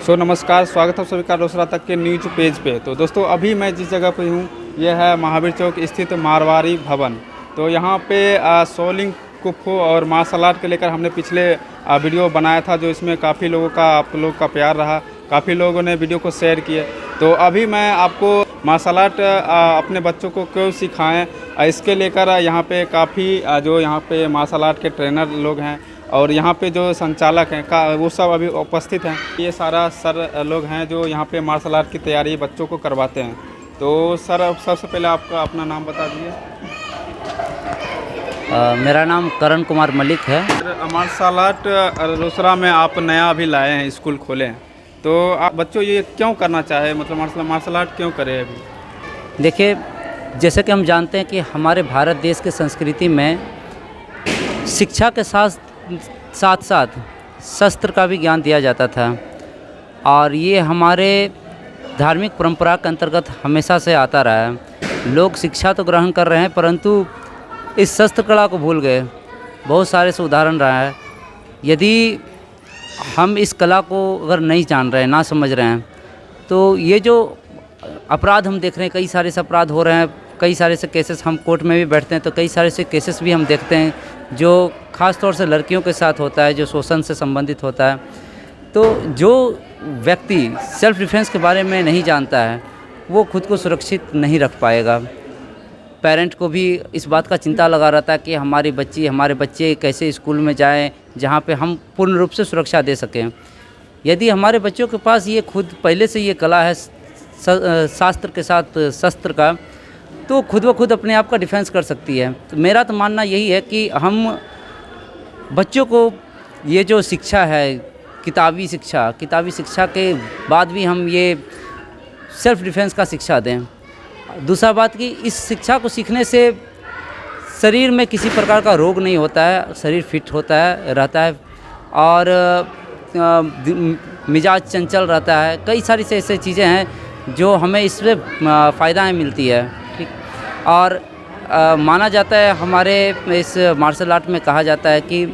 नमस्कार, स्वागत है सभी का रोसड़ा तक के न्यूज पेज पे। तो दोस्तों अभी मैं जिस जगह पे हूँ यह है महावीर चौक स्थित मारवाड़ी भवन। तो यहाँ पे सोलिंग कुफो और मार्शल आर्ट के लेकर हमने पिछले वीडियो बनाया था, जो इसमें काफ़ी लोगों का आप लोग का प्यार रहा, काफ़ी लोगों ने वीडियो को शेयर किए। तो अभी मैं आपको मार्शल आर्ट अपने बच्चों को क्यों सिखाएं, इसके लेकर यहाँ पे काफ़ी जो यहाँ पे मार्शल आर्ट के ट्रेनर लोग हैं और यहाँ पे जो संचालक हैं वो सब अभी उपस्थित हैं। ये सारा सर लोग हैं जो यहाँ पे मार्शल आर्ट की तैयारी बच्चों को करवाते हैं। तो सर सबसे पहले आपका अपना नाम बता दीजिए। मेरा नाम करण कुमार मलिक है। मार्शल आर्ट रोसड़ा में आप नया अभी लाए हैं, स्कूल खोले हैं, तो आप बच्चों ये क्यों करना चाहे, मतलब मार्शल आर्ट क्यों करें अभी? देखिए, जैसे कि हम जानते हैं कि हमारे भारत देश के संस्कृति में शिक्षा के साथ साथ शस्त्र का भी ज्ञान दिया जाता था और ये हमारे धार्मिक परंपरा के अंतर्गत हमेशा से आता रहा है। लोग शिक्षा तो ग्रहण कर रहे हैं परंतु इस शस्त्र कला को भूल गए। बहुत सारे से उदाहरण रहा है। यदि हम इस कला को अगर नहीं जान रहे हैं, ना समझ रहे हैं, तो ये जो अपराध हम देख रहे हैं, कई सारे से अपराध हो रहे हैं, कई सारे से केसेस, हम कोर्ट में भी बैठते हैं तो कई सारे से केसेस भी हम देखते हैं जो ख़ास तौर से लड़कियों के साथ होता है, जो शोषण से संबंधित होता है। तो जो व्यक्ति सेल्फ डिफेंस के बारे में नहीं जानता है वो खुद को सुरक्षित नहीं रख पाएगा। पेरेंट को भी इस बात का चिंता लगा रहता है कि हमारे बच्चे कैसे स्कूल में जाएं जहां पे हम पूर्ण रूप से सुरक्षा दे सकें। यदि हमारे बच्चों के पास ये खुद पहले से ये कला है शास्त्र के साथ शस्त्र का, तो खुद ब खुद अपने आप का डिफेंस कर सकती है। तो मेरा तो मानना यही है कि हम बच्चों को ये जो शिक्षा है, किताबी शिक्षा के बाद भी हम ये सेल्फ डिफेंस का शिक्षा दें। दूसरा बात कि इस शिक्षा को सीखने से शरीर में किसी प्रकार का रोग नहीं होता है, शरीर फिट रहता है और मिजाज चंचल रहता है। कई सारी से ऐसे चीज़ें हैं जो हमें इससे फ़ायदाएँ मिलती है। ठीक, और माना जाता है हमारे इस मार्शल आर्ट में कहा जाता है कि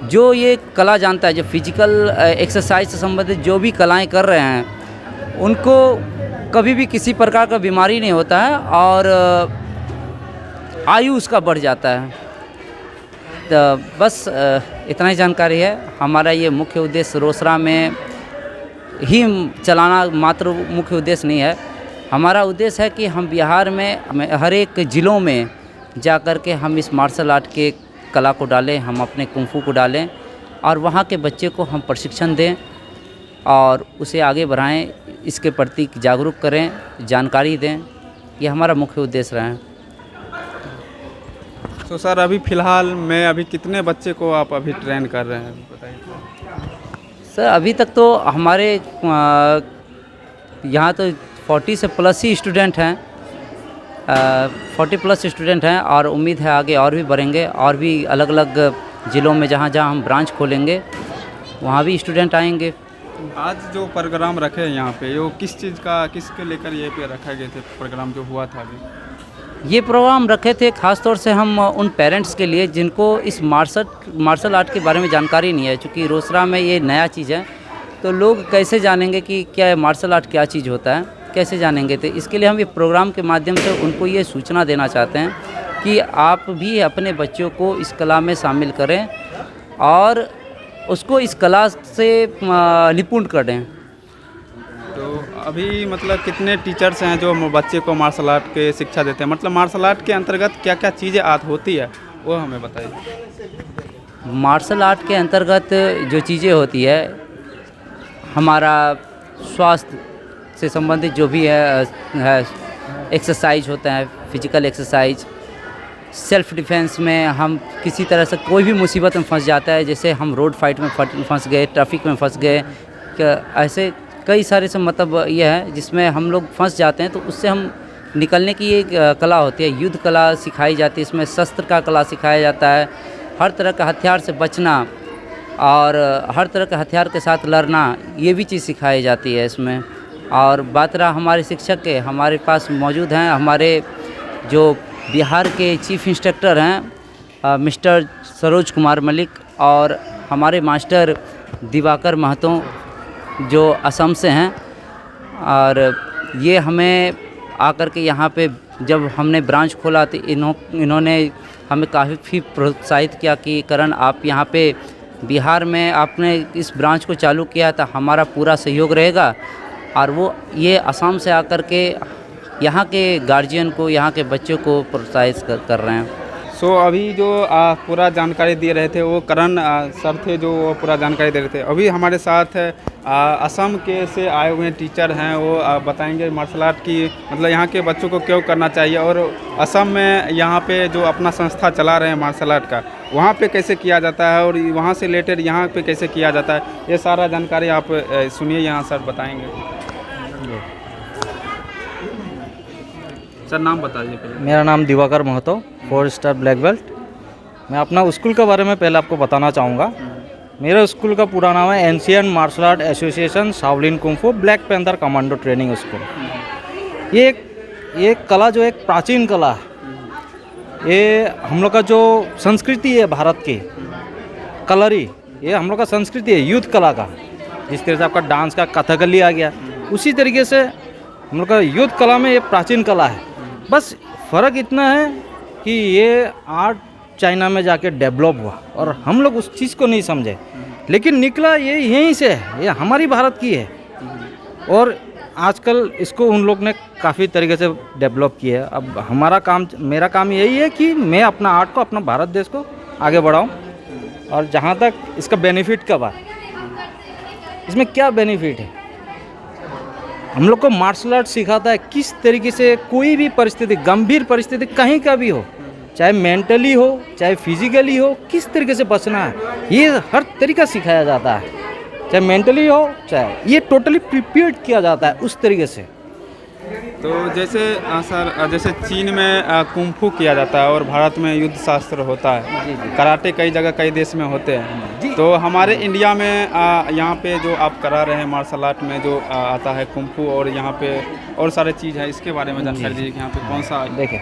जो ये कला जानता है, जो फिजिकल एक्सरसाइज से संबंधित जो भी कलाएँ कर रहे हैं, उनको कभी भी किसी प्रकार का बीमारी नहीं होता है और आयु उसका बढ़ जाता है। तो बस इतना ही जानकारी है। हमारा ये मुख्य उद्देश्य रोसड़ा में ही चलाना मात्र मुख्य उद्देश्य नहीं है। हमारा उद्देश्य है कि हम बिहार में हर एक ज़िलों में जा कर के हम इस मार्शल आर्ट के कला को डालें, हम अपने कुंफू को डालें और वहाँ के बच्चे को हम प्रशिक्षण दें और उसे आगे बढ़ाएं, इसके प्रति जागरूक करें, जानकारी दें। ये हमारा मुख्य उद्देश्य रहा है। तो सर अभी फ़िलहाल में अभी कितने बच्चे को आप अभी ट्रेन कर रहे हैं, बताइए। सर अभी तक तो हमारे यहाँ तो 40 से प्लस ही स्टूडेंट हैं, 40 प्लस स्टूडेंट हैं और उम्मीद है आगे और भी बढ़ेंगे और भी अलग अलग ज़िलों में जहाँ जहाँ हम ब्रांच खोलेंगे वहाँ भी स्टूडेंट आएंगे। आज जो प्रोग्राम रखे हैं यहाँ पे, वो किसके लेकर ये पे रखा गए थे प्रोग्राम जो हुआ था अभी? ये प्रोग्राम रखे थे ख़ास तौर से हम उन पेरेंट्स के लिए जिनको इस मार्शल आर्ट के बारे में जानकारी नहीं है। चूँकि रोसड़ा में ये नया चीज़ है तो लोग कैसे जानेंगे कि क्या मार्शल आर्ट क्या चीज़ होता है, कैसे जानेंगे। तो इसके लिए हम ये प्रोग्राम के माध्यम से उनको ये सूचना देना चाहते हैं कि आप भी अपने बच्चों को इस कला में शामिल करें और उसको इस कला से निपुण कर दें। तो अभी मतलब कितने टीचर्स हैं जो बच्चे को मार्शल आर्ट के शिक्षा देते हैं? मतलब मार्शल आर्ट के अंतर्गत क्या क्या चीज़ें होती है वो हमें बताइए। मार्शल आर्ट के अंतर्गत जो चीज़ें होती है, हमारा स्वास्थ्य से संबंधित जो भी है एक्सरसाइज होता है, फिजिकल एक्सरसाइज। सेल्फ डिफेंस में हम किसी तरह से कोई भी मुसीबत में फंस जाता है, जैसे हम रोड फाइट में फंस गए, ट्रैफिक में फंस गए, ऐसे कई सारे से मतलब ये है जिसमें हम लोग फंस जाते हैं, तो उससे हम निकलने की एक कला होती है। युद्ध कला सिखाई जाती है, इसमें शस्त्र का कला सिखाया जाता है, हर तरह का हथियार से बचना और हर तरह के हथियार के साथ लड़ना, ये भी चीज़ सिखाई जाती है इसमें। और बात रहा हमारे शिक्षक के, हमारे पास मौजूद हैं हमारे जो बिहार के चीफ इंस्ट्रक्टर हैं मिस्टर सरोज कुमार मलिक और हमारे मास्टर दिवाकर महतो जो असम से हैं, और ये हमें आकर के यहाँ पे जब हमने ब्रांच खोला तो इन्होंने हमें काफ़ी प्रोत्साहित किया कि करण आप यहाँ पे बिहार में आपने इस ब्रांच को चालू किया तो हमारा पूरा सहयोग रहेगा। और वो ये असम से आकर के यहाँ के गार्जियन को, यहाँ के बच्चों को प्रोत्साहित कर रहे हैं। सो अभी जो पूरा जानकारी दे रहे थे वो करण सर थे, जो वो पूरा जानकारी दे रहे थे। अभी हमारे साथ असम के से आए हुए टीचर हैं, वो बताएंगे मार्शल आर्ट की मतलब यहाँ के बच्चों को क्यों करना चाहिए, और असम में यहाँ पे जो अपना संस्था चला रहे हैं मार्शल आर्ट का, वहाँ पे कैसे किया जाता है और वहाँ से रिलेटेड यहाँ पे कैसे किया जाता है, ये सारा जानकारी आप सुनिए, यहाँ सर बताएँगे। सर नाम बता दीजिए पहले। मेरा नाम Diwakar Mahato, 4 star black belt. मैं अपना स्कूल के बारे में पहले आपको बताना चाहूँगा। मेरे स्कूल का पूरा नाम है ancient martial art association Shaolin kung fu black panther commando training school. ये एक कला जो एक प्राचीन कला है, ये हम लोग का जो संस्कृति है भारत की कलरी, ये हम लोग का संस्कृति है यूथ कला का। जिस तरह से आपका डांस का कथकली आ गया, उसी तरीके से हम लोग का यूथ कला में ये प्राचीन कला है। बस फ़र्क इतना है कि ये आर्ट चाइना में जाके डेवलप हुआ और हम लोग उस चीज़ को नहीं समझे, लेकिन निकला ये यहीं से है, ये हमारी भारत की है। और आजकल इसको उन लोग ने काफ़ी तरीके से डेवलप किया है। अब हमारा काम, मेरा काम यही है कि मैं अपना आर्ट को, अपना भारत देश को आगे बढ़ाऊं। और जहाँ तक इसका बेनिफिट का बात, इसमें क्या बेनिफिट है, हम लोग को मार्शल आर्ट सिखाता है किस तरीके से कोई भी परिस्थिति, गंभीर परिस्थिति कहीं का भी हो, चाहे मेंटली हो चाहे फिजिकली हो, किस तरीके से बचना है, ये हर तरीका सिखाया जाता है। चाहे मेंटली हो चाहे, ये टोटली प्रिपेयर्ड किया जाता है उस तरीके से। तो जैसे सर, जैसे चीन में कुंफू किया जाता है और भारत में युद्ध शास्त्र होता है, कराटे कई जगह कई देश में होते हैं, तो हमारे इंडिया में यहाँ पे जो आप करा रहे हैं मार्शल आर्ट में जो आता है कुंफू, और यहाँ पे और सारे चीज़ है, इसके बारे में जानकारी दीजिए कि यहाँ पे कौन सा। देखिए,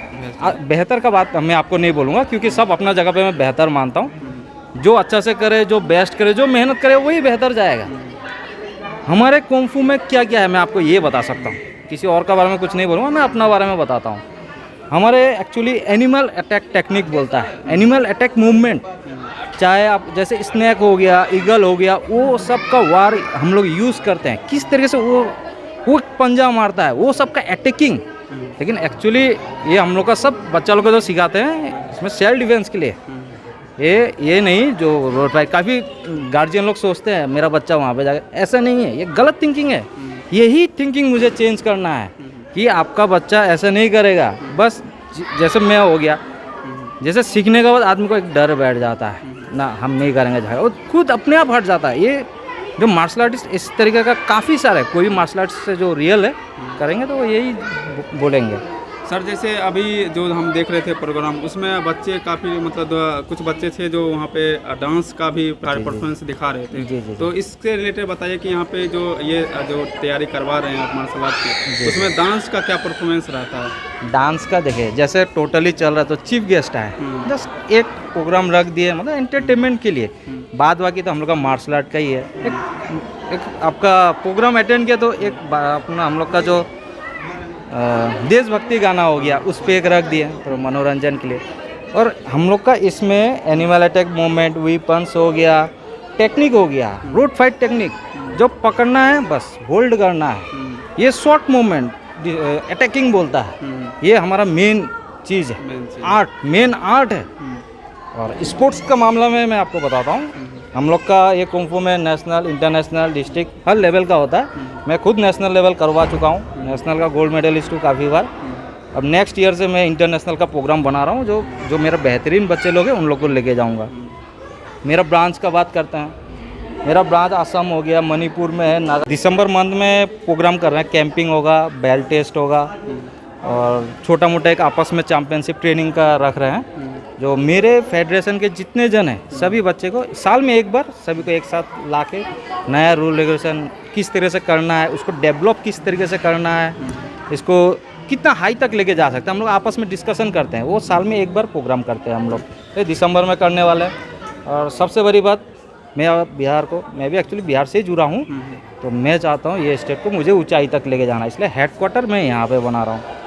बेहतर का बात मैं आपको नहीं बोलूँगा, क्योंकि सब अपना जगह पे मैं बेहतर मानता हूँ। जो अच्छा से करे, जो बेस्ट करे, जो मेहनत करे, वही बेहतर जाएगा। हमारे कुंफू में क्या क्या है मैं आपको ये बता सकता हूँ, किसी और का बारे में कुछ नहीं बोलूँगा, मैं अपना बारे में बताता हूँ। हमारे एक्चुअली एनिमल अटैक टेक्निक बोलता है, एनिमल अटैक मूवमेंट, चाहे आप जैसे स्नैक हो गया, ईगल हो गया, वो सब का वार हम लोग यूज़ करते हैं। किस तरीके से वो पंजा मारता है, वो सब का अटैकिंग। लेकिन एक्चुअली ये हम लोग का सब बच्चा लोग को जो सिखाते हैं इसमें सेल्फ डिफेंस के लिए, ये नहीं जो रोड पर काफ़ी गार्जियन लोग सोचते हैं मेरा बच्चा वहाँ पे जाकर, ऐसा नहीं है, ये गलत थिंकिंग है। यही थिंकिंग मुझे चेंज करना है कि आपका बच्चा ऐसा नहीं करेगा। बस जैसे मैं हो गया, जैसे सीखने के बाद आदमी को एक डर बैठ जाता है ना, हम नहीं करेंगे झगड़ा, वो खुद अपने आप हट जाता है। ये जो मार्शल आर्टिस्ट इस तरीके का काफ़ी सारे, कोई मार्शल आर्टिस्ट से जो रियल है करेंगे तो वो यही बोलेंगे। सर जैसे अभी जो हम देख रहे थे प्रोग्राम, उसमें बच्चे काफ़ी मतलब कुछ बच्चे थे जो वहाँ पे डांस का भी परफॉर्मेंस दिखा रहे थे। जी। तो इससे रिलेटेड बताइए कि यहाँ पे जो ये जो तैयारी करवा रहे हैं आप मार्शल आर्ट की, उसमें डांस का क्या परफॉर्मेंस रहता है? डांस का देखिए, जैसे टोटली चल रहा है तो चीफ गेस्ट आए, जस्ट एक प्रोग्राम रख दिए, मतलब एंटरटेनमेंट के लिए। बाद बाकी तो हम लोग का मार्शल आर्ट का ही है। एक आपका प्रोग्राम अटेंड किया तो एक अपना हम लोग का जो देशभक्ति गाना हो गया, उस पर एक रख दिए तो मनोरंजन के लिए। और हम लोग का इसमें एनिमल अटैक मूवमेंट, वीपन्स हो गया, टेक्निक हो गया, रोड फाइट टेक्निक, जो पकड़ना है बस होल्ड करना है, ये शॉर्ट मूवमेंट अटैकिंग बोलता है, ये हमारा मेन चीज़ है, आर्ट, मेन आर्ट है। और स्पोर्ट्स का मामला में मैं आपको बताता हूँ, हम लोग का ये कुंफू में नेशनल, इंटरनेशनल, डिस्ट्रिक्ट हर लेवल का होता है। मैं खुद नेशनल लेवल करवा चुका हूँ, नेशनल का गोल्ड मेडलिस्ट हूँ काफ़ी बार। अब नेक्स्ट ईयर से मैं इंटरनेशनल का प्रोग्राम बना रहा हूँ, जो मेरा बेहतरीन बच्चे लोग हैं उन लोग को लेके जाऊँगा। मेरा ब्रांच का बात करते हैं, मेरा ब्रांच असम हो गया, मणिपुर में है। दिसंबर मंथ में प्रोग्राम कर रहे हैं, कैंपिंग होगा, बेल्ट टेस्ट होगा और छोटा मोटा एक आपस में चैम्पियनशिप ट्रेनिंग का रख रहे हैं। जो मेरे फेडरेशन के जितने जन हैं सभी बच्चे को साल में एक बार सभी को एक साथ ला के नया रूल रेगुलेशन किस तरह से करना है, उसको डेवलप किस तरीके से करना है, इसको कितना हाई तक लेके जा सकते हैं, हम लोग आपस में डिस्कशन करते हैं। वो साल में एक बार प्रोग्राम करते हैं हम लोग, ये दिसंबर में करने वाले हैं। और सबसे बड़ी बात, मैं भी एक्चुअली बिहार से ही जुड़ा हूँ। तो मैं चाहता हूँ ये स्टेट को मुझे ऊंचाई तक लेके जाना, इसलिए हेडक्वार्टर मैं यहाँ पे बना रहा हूँ।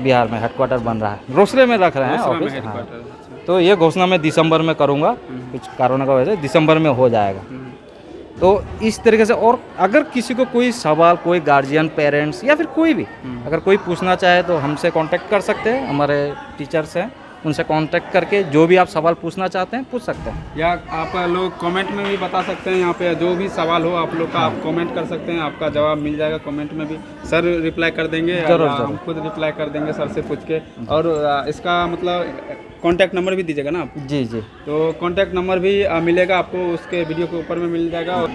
बिहार में हेडक्वार्टर बन रहा है, रोसड़े में रख रहे हैं ऑफिस। हाँ। तो ये घोषणा मैं दिसंबर में करूँगा, कुछ कारणों का वजह से दिसंबर में हो जाएगा। तो इस तरीके से, और अगर किसी को कोई सवाल, कोई गार्जियन, पेरेंट्स या फिर कोई भी अगर कोई पूछना चाहे तो हमसे कांटेक्ट कर सकते हैं। हमारे टीचर्स हैं, उनसे कांटेक्ट करके जो भी आप सवाल पूछना चाहते हैं पूछ सकते हैं। या आप लोग कमेंट में भी बता सकते हैं, यहाँ पे जो भी सवाल हो आप लोग का आप कमेंट कर सकते हैं, आपका जवाब मिल जाएगा कमेंट में भी। सर रिप्लाई कर देंगे, जरूर हम खुद रिप्लाई कर देंगे सर से पूछ के। और इसका मतलब कॉन्टैक्ट नंबर भी दीजिएगा ना आप? जी जी, तो कॉन्टैक्ट नंबर भी मिलेगा आपको, उसके वीडियो के ऊपर में मिल जाएगा।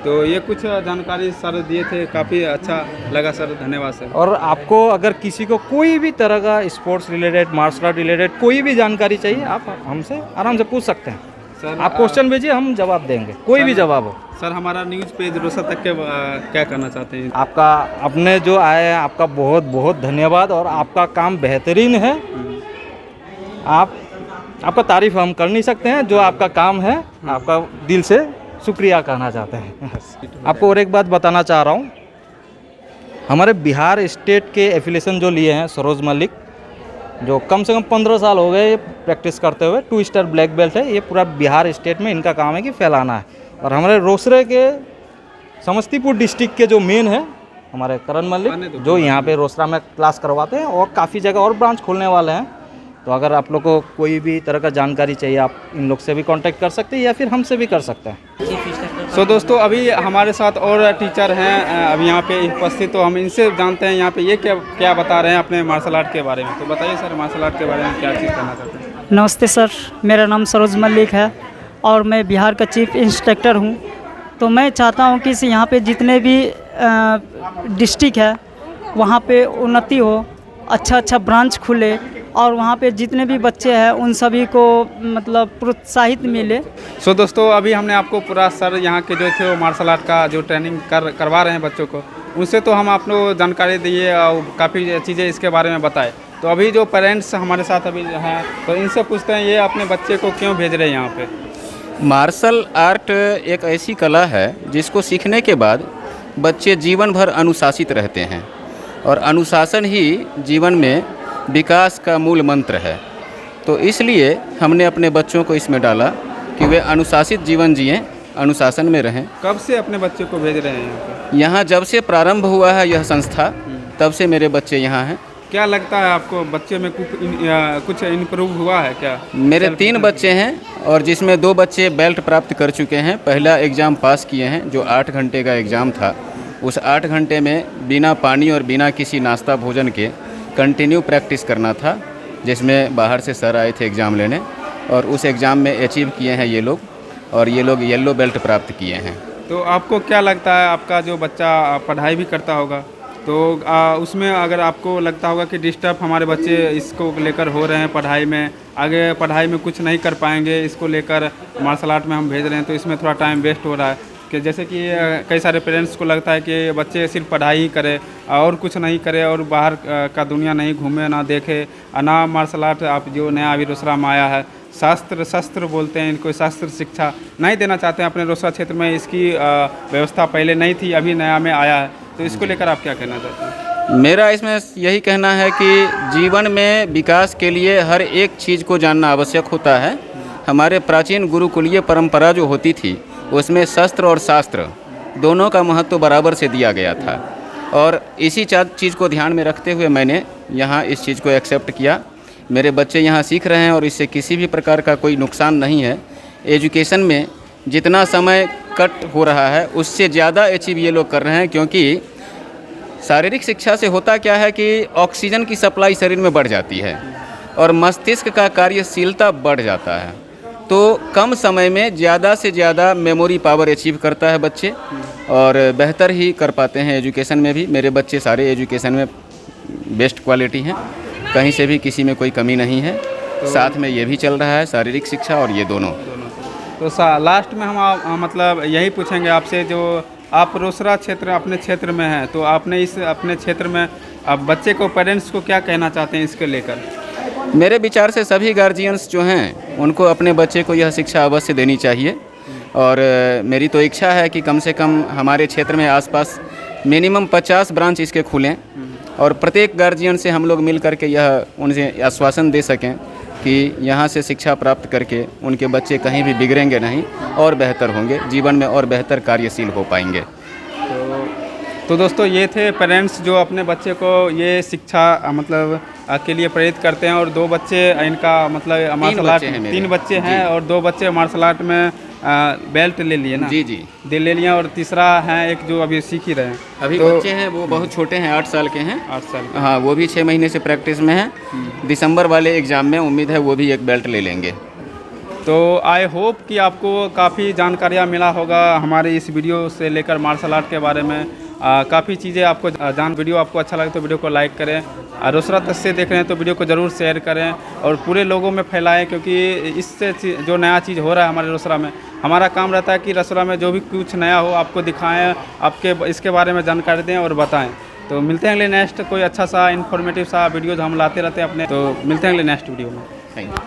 तो ये कुछ जानकारी सर दिए थे, काफ़ी अच्छा लगा सर, धन्यवाद सर। और आपको अगर किसी को कोई भी तरह का sports related, martial art related कोई भी जानकारी चाहिए, आप हमसे आराम से पूछ सकते हैं सर। आप क्वेश्चन भेजिए, हम जवाब देंगे, कोई भी जवाब हो। सर हमारा न्यूज़ पेज रोसा तक के क्या करना चाहते हैं? आपका अपने जो आए हैं आपका बहुत बहुत धन्यवाद, और आपका काम बेहतरीन है। आपका तारीफ हम कर नहीं सकते हैं, जो आपका काम है आपका दिल से शुक्रिया कहना चाहते हैं। आपको और एक बात बताना चाह रहा हूँ, हमारे बिहार स्टेट के एफिलिएशन जो लिए हैं सरोज मलिक, जो कम से कम 15 साल हो गए प्रैक्टिस करते हुए, 2 स्टार ब्लैक बेल्ट है। ये पूरा बिहार स्टेट में इनका काम है कि फैलाना है। और हमारे रोसड़े के समस्तीपुर डिस्ट्रिक्ट के जो मेन है हमारे करण मलिक, जो यहाँ पे रोसड़ा में क्लास करवाते हैं, और काफ़ी जगह और ब्रांच खोलने वाले हैं। तो अगर आप लोग को कोई भी तरह का जानकारी चाहिए, आप इन लोग से भी कांटेक्ट कर सकते हैं या फिर हमसे भी कर सकते हैं। सो दोस्तों, अभी हमारे साथ और टीचर हैं अभी यहाँ पे उपस्थित, तो हम इनसे जानते हैं यहाँ पे ये क्या बता रहे हैं अपने मार्शल आर्ट के बारे में। तो बताइए सर, मार्शल आर्ट के बारे में क्या चीज़ कहना चाहते हैं? नमस्ते सर, मेरा नाम सरोज मलिक है और मैं बिहार का चीफ इंस्ट्रक्टर हूँ। तो मैं चाहता हूँ कि यहाँ पे जितने भी डिस्ट्रिक्ट है वहाँ पे उन्नति हो, अच्छा ब्रांच खुले, और वहाँ पे जितने भी बच्चे हैं उन सभी को मतलब प्रोत्साहित मिले। सो दोस्तों, अभी हमने आपको पूरा सर यहाँ के जो थे वो मार्शल आर्ट का जो ट्रेनिंग करवा रहे हैं बच्चों को, उनसे तो हम आप लोग जानकारी दिए और काफ़ी चीज़ें इसके बारे में बताए। तो अभी जो पेरेंट्स हमारे साथ अभी हैं, तो इनसे पूछते हैं ये अपने बच्चे को क्यों भेज रहे हैं यहाँ पे? मार्शल आर्ट एक ऐसी कला है जिसको सीखने के बाद बच्चे जीवन भर अनुशासित रहते हैं, और अनुशासन ही जीवन में विकास का मूल मंत्र है। तो इसलिए हमने अपने बच्चों को इसमें डाला कि वे अनुशासित जीवन जिएं, अनुशासन में रहें। कब से अपने बच्चे को भेज रहे हैं यहाँ पे? यहाँ जब से प्रारंभ हुआ है यह संस्था, तब से मेरे बच्चे यहाँ हैं। क्या लगता है आपको, बच्चे में कुछ इम्प्रूव हुआ है क्या? मेरे 3 बच्चे हैं, और जिसमें 2 बच्चे बेल्ट प्राप्त कर चुके हैं। पहला एग्ज़ाम पास किए हैं, जो 8 घंटे का एग्ज़ाम था। उस 8 घंटे में बिना पानी और बिना किसी नाश्ता भोजन के कंटिन्यू प्रैक्टिस करना था, जिसमें बाहर से सर आए थे एग्ज़ाम लेने, और उस एग्ज़ाम में अचीव किए हैं ये लोग, और ये लोग येलो बेल्ट प्राप्त किए हैं। तो आपको क्या लगता है, आपका जो बच्चा पढ़ाई भी करता होगा, तो उसमें अगर आपको लगता होगा कि डिस्टर्ब हमारे बच्चे इसको लेकर हो रहे हैं पढ़ाई में, आगे पढ़ाई में कुछ नहीं कर पाएंगे, इसको लेकर मार्शल आर्ट में हम भेज रहे हैं, तो इसमें थोड़ा टाइम वेस्ट हो रहा है कि जैसे कि कई सारे पेरेंट्स को लगता है कि बच्चे सिर्फ पढ़ाई ही करे और कुछ नहीं करे, और बाहर का दुनिया नहीं घूमे, ना देखे, ना मार्शल आर्ट आप जो नया अभी रोसड़ा में आया है, शस्त्र बोलते हैं इनको, शास्त्र शिक्षा नहीं देना चाहते हैं अपने रोसड़ा क्षेत्र में। इसकी व्यवस्था पहले नहीं थी, अभी नया में आया है। तो इसको लेकर आप क्या कहना चाहते हैं? मेरा इसमें यही कहना है कि जीवन में विकास के लिए हर एक चीज़ को जानना आवश्यक होता है। हमारे प्राचीन गुरुकुलीय परंपरा जो होती थी, उसमें शस्त्र और शास्त्र दोनों का महत्व बराबर से दिया गया था, और इसी चीज़ को ध्यान में रखते हुए मैंने यहाँ इस चीज़ को एक्सेप्ट किया। मेरे बच्चे यहाँ सीख रहे हैं, और इससे किसी भी प्रकार का कोई नुकसान नहीं है। एजुकेशन में जितना समय कट हो रहा है उससे ज़्यादा अचीव ये लोग कर रहे हैं, क्योंकि शारीरिक शिक्षा से होता क्या है कि ऑक्सीजन की सप्लाई शरीर में बढ़ जाती है, और मस्तिष्क का कार्यशीलता बढ़ जाता है। तो कम समय में ज़्यादा से ज़्यादा मेमोरी पावर अचीव करता है बच्चे, और बेहतर ही कर पाते हैं एजुकेशन में भी। मेरे बच्चे सारे एजुकेशन में बेस्ट क्वालिटी हैं, कहीं से भी किसी में कोई कमी नहीं है। साथ में ये भी चल रहा है, शारीरिक शिक्षा और ये दोनों। तो लास्ट में हम मतलब यही पूछेंगे आपसे, जो आप रोसड़ा क्षेत्र अपने क्षेत्र में हैं, तो आपने इस अपने क्षेत्र में आप बच्चे को, पेरेंट्स को क्या कहना चाहते हैं इसके लेकर? मेरे विचार से सभी गार्जियंस जो हैं उनको अपने बच्चे को यह शिक्षा अवश्य देनी चाहिए, और मेरी तो इच्छा है कि कम से कम हमारे क्षेत्र में आसपास मिनिमम 50 ब्रांच इसके खुलें और प्रत्येक गार्जियन से हम लोग मिल करके यह उनसे आश्वासन दे सकें कि यहाँ से शिक्षा प्राप्त करके उनके बच्चे कहीं भी बिगड़ेंगे नहीं और बेहतर होंगे, जीवन में और बेहतर कार्यशील हो पाएंगे। तो दोस्तों ये थे पेरेंट्स जो अपने बच्चे को ये शिक्षा मतलब के लिए प्रेरित करते हैं। और 2 बच्चे इनका मतलब मार्शल आर्ट, 3 बच्चे हैं और 2 बच्चे मार्शल आर्ट में बेल्ट ले लिए ना। जी जी ले लिया। और तीसरा है एक जो अभी सीख ही रहे हैं। अभी तो बच्चे हैं वो बहुत छोटे हैं, 8 साल के हैं। 8 साल के। हाँ, वो भी 6 महीने से प्रैक्टिस में है। दिसंबर वाले एग्ज़ाम में उम्मीद है वो भी एक बेल्ट ले लेंगे। तो आई होप कि आपको काफ़ी जानकारियाँ मिला होगा हमारे इस वीडियो से लेकर मार्शल आर्ट के बारे में। काफ़ी चीज़ें आपको वीडियो आपको अच्छा लगे तो वीडियो को लाइक करें। रोसड़ा तक से देख रहे हैं तो वीडियो को ज़रूर शेयर करें और पूरे लोगों में फैलाएं, क्योंकि इससे जो नया चीज़ हो रहा है हमारे रोसड़ा में, हमारा काम रहता है कि रोसड़ा में जो भी कुछ नया हो आपको दिखाएं, आपके इसके बारे में जानकारी दें और बताएं। तो मिलते हैं अगले नेक्स्ट कोई अच्छा सा इन्फॉर्मेटिव सा वीडियो जो हम लाते रहते हैं अपने। तो मिलते हैं अगले नेक्स्ट वीडियो में। Thank you.